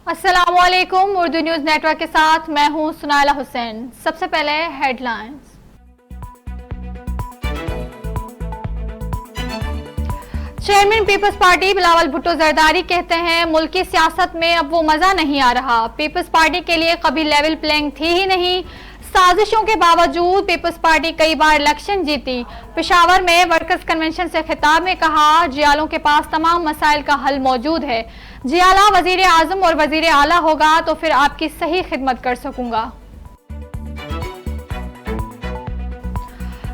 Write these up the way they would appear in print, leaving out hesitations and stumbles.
अस्सलामुअलैकुम। Urdu news network के साथ मैं हूं सुनाइला हुसैन। सबसे पहले headlines. Chairman Peoples party Bilawal Bhutto Zardari कहते हैं मुल्क की सियासत में अब वो मजा नहीं आ रहा। पीपल्स पार्टी के लिए कभी लेवल प्लेइंग थी ही नहीं। साजिशों के बावजूद पीपल्स पार्टी कई बार इलेक्शन जीती। पेशावर में वर्कर्स कन्वेंशन से खिताब में कहा जियालों के पास तमाम मसाइल का हल मौजूद है। जियाला वजीर आजम और वजीर आला होगा तो फिर आपकी सही खिदमत कर सकूंगा।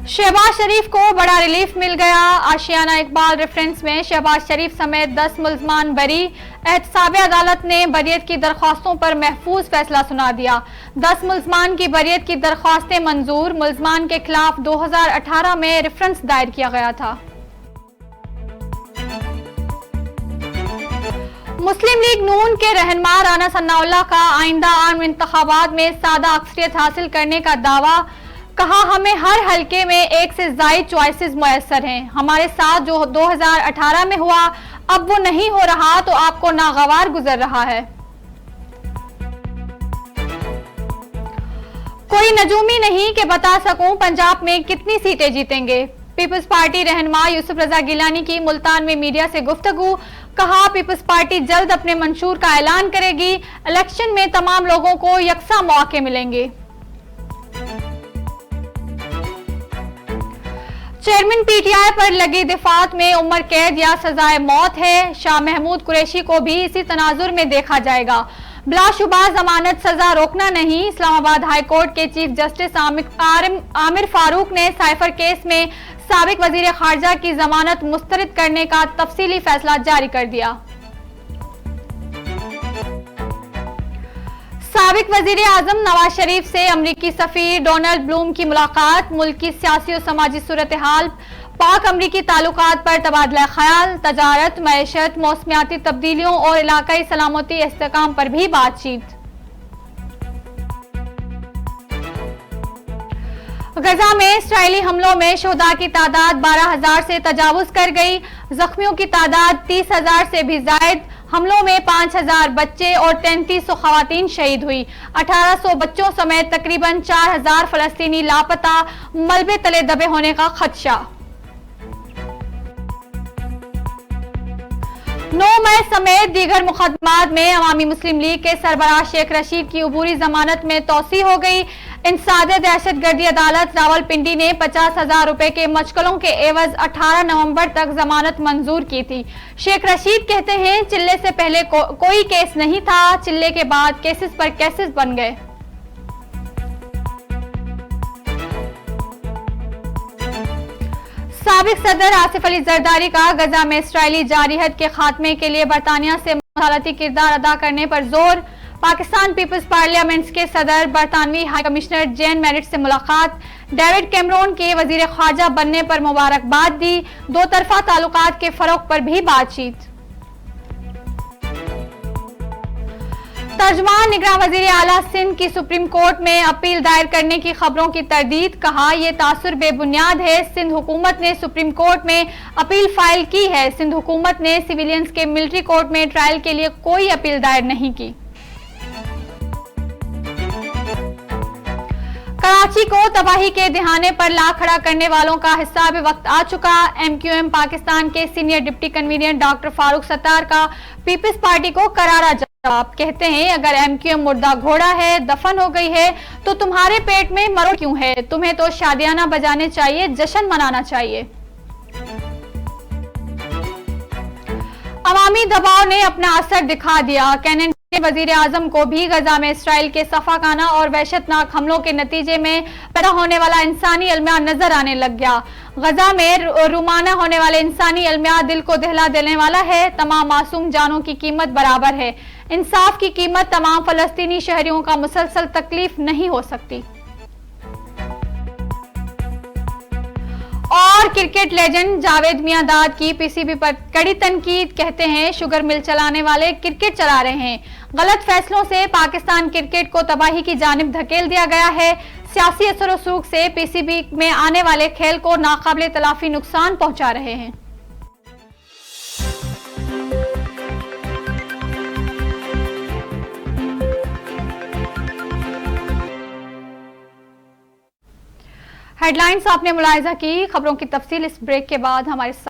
शहबाज शरीफ को बड़ा रिलीफ मिल गया। आशियाना इकबाल रेफरेंस में शहबाज शरीफ समेत 10 मुल्जमान बरी। एहतसाब अदालत ने बरियत की दरख्वास्तों पर महफूज फैसला सुना दिया। 10 मुल्जमान की बरियत की दरख्वास्तें मंजूर। मुल्जमान के खिलाफ 2018 में रेफरेंस दायर किया गया था। मुस्लिम लीग नून के रहनुमा राना सन्नाउल्लाह का आइंदा आम इंतखाबात में सादा अक्सरियत हासिल करने का दावा। कहा हमें हर हलके में एक से ज्यादा चॉइसेस मुयस्सर हैं। हमारे साथ जो 2018 में हुआ अब वो नहीं हो रहा तो आपको नागवार गुजर रहा है। कोई नजूमी नहीं कि बता सकूं पंजाब में कितनी सीटें जीतेंगे। पीपल्स पार्टी रहनुमा यूसुफ रजा गिलानी की मुल्तान में मीडिया से गुफ्तगू। कहा पीपल्स पार्टी जल्द अपने मंशूर का ऐलान करेगी। इलेक्शन में तमाम लोगों को यकसा मौके मिलेंगे। चेयरमैन पीटीआई पर लगी दिफात में उम्र कैद या सजाए मौत है। शाह महमूद कुरैशी को भी इसी तनाजुर में देखा जाएगा। बिलाशुबा जमानत सजा रोकना नहीं। इस्लामाबाद हाई कोर्ट के चीफ जस्टिस आमिर फारूक ने साइफर केस में साबिक वजीर खारजा की जमानत मुस्तरद करने का तफसीली फैसला जारी कर दिया। साबिक वजीर आजम नवाज शरीफ से अमरीकी सफीर डोनाल्ड ब्लूम की मुलाकात। मुल्क की सियासी और समाजी सूरत हाल, पाक अमरीकी ताल्लुकात पर तबादला ख्याल, तजारत, मईशत, मौसमियाती तब्दीलियों और इलाकाई सलामती इस्तेहकाम पर भी बातचीत। गजा में इसराइली हमलों में शोहदा की तादाद 12,000 से तजावुज कर गई। जख्मियों की तादाद 30,000 से भी जायद। हमलों में 5,000 बच्चे और 3300 खवातीन शहीद हुई। 1800 बच्चों समेत तकरीबन 4,000 फलस्तीनी लापता। मलबे तले दबे होने का खदशा। 9 मई समेत दीगर मुकदमात में अवामी मुस्लिम लीग के सरबराह शेख रशीद की अबूरी जमानत में तोसी हो गई। इंसादे दहशतगर्दी अदालत रावलपिंडी ने 50,000 रुपए के मचकलों के एवज 18 नवंबर तक जमानत मंजूर की थी। शेख रशीद कहते हैं चिल्ले से पहले कोई केस नहीं था, चिल्ले के बाद केसेस पर केसेस बन गए। साबिक सदर आसिफ अली जरदारी का गजा में इसराइली जारहियत के खात्मे के लिए बरतानिया से मुसालती किरदार अदा करने पर जोर। पाकिस्तान पीपल्स पार्लियामेंट के सदर बरतानवी हाई कमिश्नर जेन मैरिट से मुलाकात। डेविड कैमरून के वजीर खारजा बनने पर मुबारकबाद दी। दो तरफा ताल्लुकात के फरोग पर भी बातचीत। तर्जमान निगरान वजीर आला सिंध की सुप्रीम कोर्ट में अपील दायर करने की खबरों की तरदीद। कहा यह तासुर बेबुनियाद है। सिंध हुकूमत ने सुप्रीम कोर्ट में अपील फाइल की है। सिंध हुकूमत ने सिविलियंस के मिलिट्री कोर्ट में ट्रायल के लिए कोई अपील दायर नहीं की। कराची को तबाही के दिहाने पर ला खड़ा करने वालों का हिसाब वक्त आ चुका। एमक्यूएम पाकिस्तान के senior deputy convener doctor Farooq Sattar का पीपल्स पार्टी को करारा जवाब। कहते हैं अगर एमक्यूएम मुर्दा घोड़ा है, दफन हो गई है तो तुम्हारे पेट में मरोड़ क्यों है? तुम्हें तो शादियाना बजाने चाहिए, जश्न मनाना चाहिए। अवामी दबाव ने अपना असर दिखा दिया। कैनेडा वजीर आजम को भी गजा में इसराइल के सफाकाना और वहशतनाक हमलों के नतीजे में पैदा होने वाला इंसानी अलमिया नजर आने लग गया। गजा में रुमाना होने वाले इंसानी अलमिया दिल को दहला देने वाला है। तमाम मासूम जानों की कीमत बराबर है। इंसाफ की कीमत तमाम फलस्तीनी शहरियों का मुसलसल तकलीफ नहीं हो सकती। और क्रिकेट लेजेंड जावेद मियांदाद की पीसीबी पर कड़ी तनकीद। कहते हैं शुगर मिल चलाने वाले क्रिकेट चला रहे हैं। गलत फैसलों से पाकिस्तान क्रिकेट को तबाही की जानिब धकेल दिया गया है। सियासी असर रसूख से पीसीबी में आने वाले खेल को नाकाबिले तलाफी नुकसान पहुंचा रहे हैं। हेडलाइंस आपने मुलाहिजा की। खबरों की तफसील इस ब्रेक के बाद हमारे